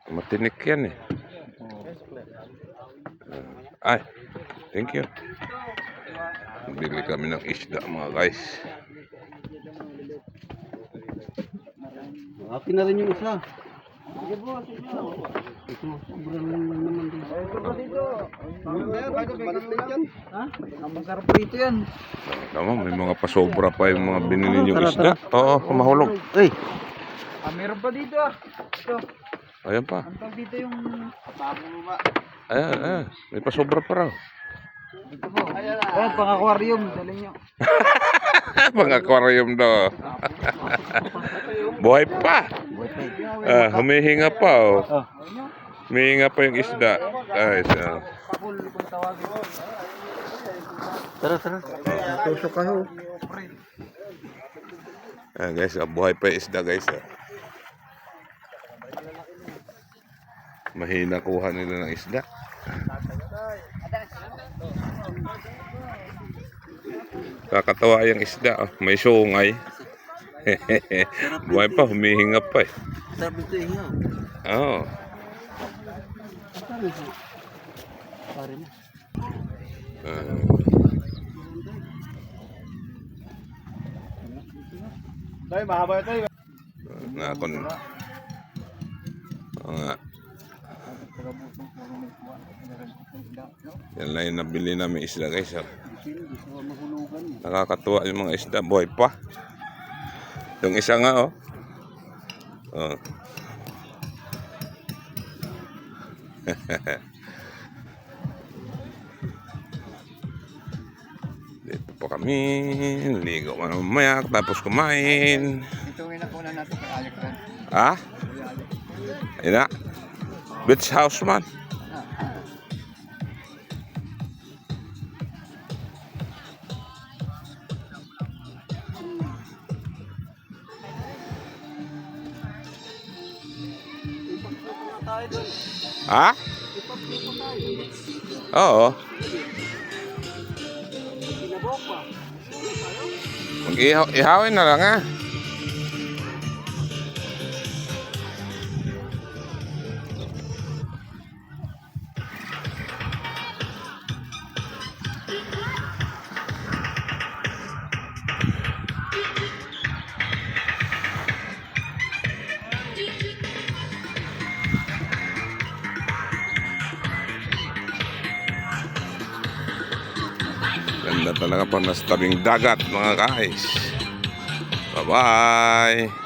Matinik yan eh. Ay, thank you. Bili kami ng isda mga guys. Akin na rin yung isa. Ito, sobrang lang naman din. Masarap rito yan. Tama, may mga pasobra pa yung mga binili niyong isda. Oo, mahulog. Ay, Meron pa dito Ito. Ayan pa. Ang tawag dito yung patabo ba? Ayan. May pasobra pa raw. Dito po. Ayan, pang-aquarium. Dali nyo. Pang-aquarium daw. Buhay pa. Humihinga pa oh. Humihinga pa yung isda. Guys, Kapul kung tawagin. tara. Tusok ka ho. guys, buhay pa yung isda guys. Mahina kuha nila ng isda. Kakatawa yung isda. May sungay. Buhay pa, humihinga pa eh. Sabi ito ihaw. Oo. Pare mo. Tayo, mahaba tayo. Nakon. Nga. Yan lang yung nabili namin isda guys. Nakakatuwa yung mga isda. Buhay pa. Yung isa nga oh. Dito po kami. Ligo mamaya tapos kumain. Ito yung nakuna natin kay Alec Ren. Ha? Ayun na. Beach house man. Ha? Oo. Ihawin na lang ha. Ganda talaga pag nasa tabing dagat mga guys. Bye bye.